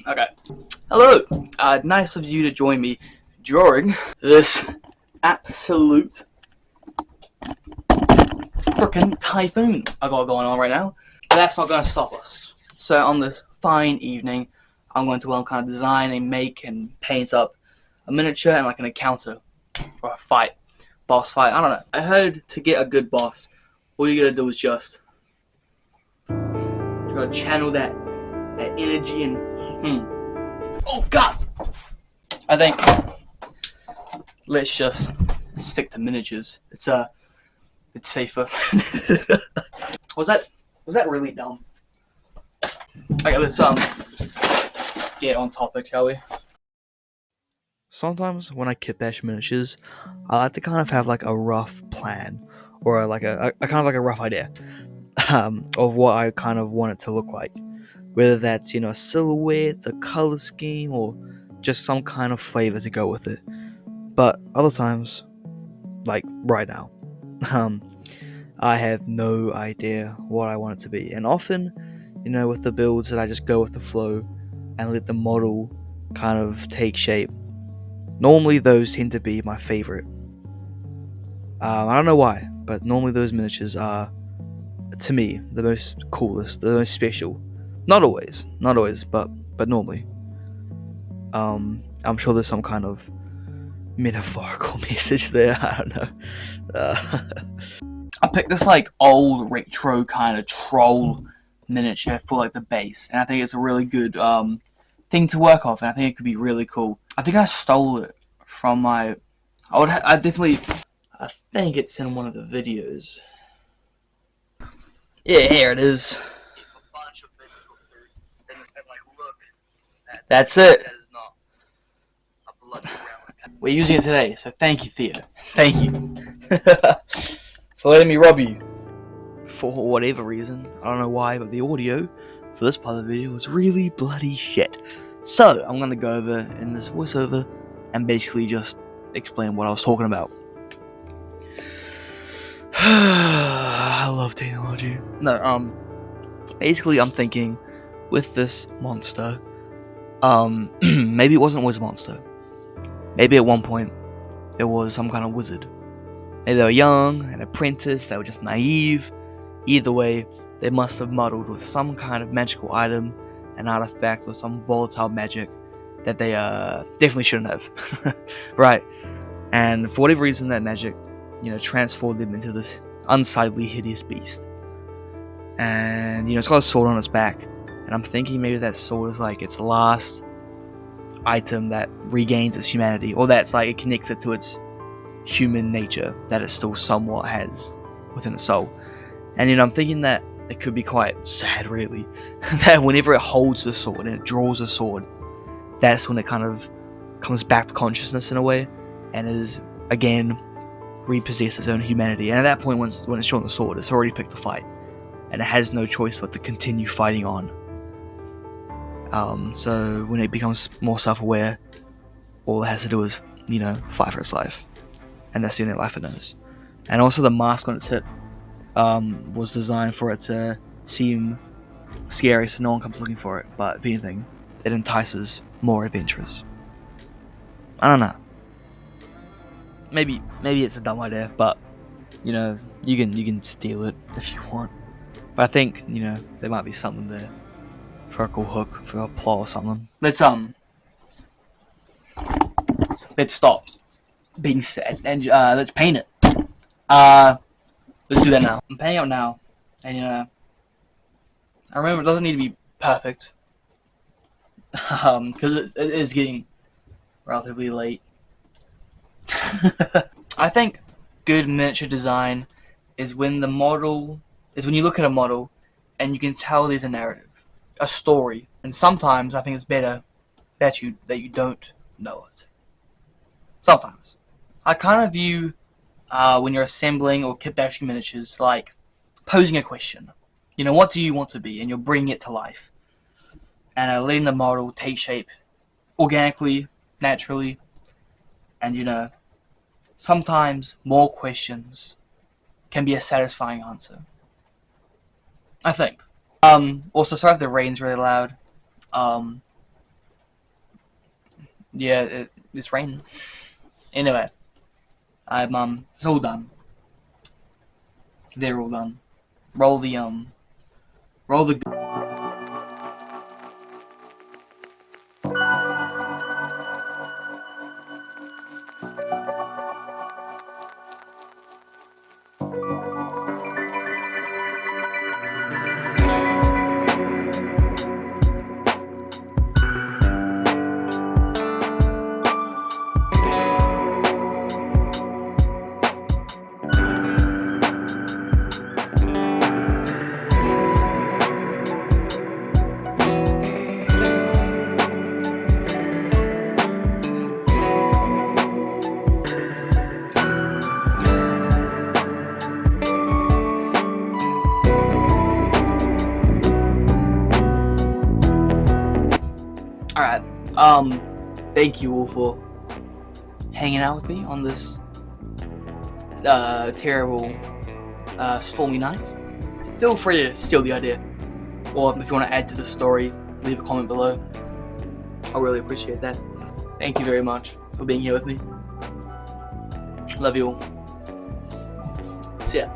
Okay. Hello. Nice of you to join me during this absolute frickin' typhoon I got going on right now. But that's not going to stop us. So on this fine evening, I'm going to kind of design and make and paint up a miniature and like an encounter or a fight, boss fight. I don't know. I heard to get a good boss, all you gotta do is just you gotta channel that energy and oh god. I think let's just stick to miniatures. It's safer. was that really dumb? Okay, let's get on topic, shall we? Sometimes when I kit bash miniatures, I like to kind of have like a rough plan or like a kind of like a rough idea of what I kind of want it to look like. Whether that's a silhouette, a color scheme, or just some kind of flavor to go with it. But other times, like right now, um, I have no idea what I want it to be. And often, with the builds that I just go with the flow and let the model kind of take shape. Normally, those tend to be my favorite. I don't know why, but normally those miniatures are, to me, the most coolest, the most special. Not always, but normally. I'm sure there's some kind of metaphorical message there. I don't know. I picked this like old retro kind of troll miniature for like the base, and I think it's a really good thing to work off, and I think it could be really cool. I think I stole it from my. I definitely. I think it's in one of the videos. Yeah, here it is. That's it. We're using it today, so thank you, Theo. Thank you for letting me rob you. For whatever reason, I don't know why, but the audio for this part of the video was really bloody shit. So I'm gonna go over in this voiceover and basically just explain what I was talking about. I love technology. No, basically I'm thinking with this monster, maybe it wasn't always a monster. Maybe at one point it was some kind of wizard. Maybe they were young, an apprentice, they were just naive. Either way, they must have muddled with some kind of magical item, an artifact, or some volatile magic that they definitely shouldn't have. Right. And for whatever reason, that magic, transformed them into this unsightly, hideous beast. And, it's got a sword on its back. And I'm thinking maybe that sword is like its last item that regains its humanity, or that's like it connects it to its human nature that it still somewhat has within its soul. And I'm thinking that it could be quite sad, really, that whenever it holds the sword and it draws the sword, that's when it kind of comes back to consciousness in a way, and is again repossess its own humanity. And at that point, when it's drawn the sword, it's already picked a fight, and it has no choice but to continue fighting on. So when it becomes more self-aware, all it has to do is, fight for its life, and that's the only life it knows. And also the mask on its hip was designed for it to seem scary, so no one comes looking for it. But if anything, it entices more adventurers. I don't know. Maybe it's a dumb idea, but you can steal it if you want. But I think there might be something there for a cool hook, for a plot or something. Let's stop being sad and let's paint it. Let's do that now. I'm painting out now, and I remember it doesn't need to be perfect, because it is getting relatively late. I think good miniature design is when you look at a model and you can tell there's a narrative, a story, and sometimes I think it's better that you don't know it. Sometimes I kind of view when you're assembling or kit bashing miniatures like posing a question. What do you want to be, and you're bringing it to life, and letting the model take shape organically, naturally, and sometimes more questions can be a satisfying answer, I think. Also, sorry if the rain's really loud. Yeah, it's raining. Anyway, it's all done. They're all done. Roll the roll the. All right. Thank you all for hanging out with me on this terrible stormy night. Feel free to steal the idea, or if you want to add to the story, leave a comment below. I really appreciate that. Thank you very much for being here with me. Love you all. See ya.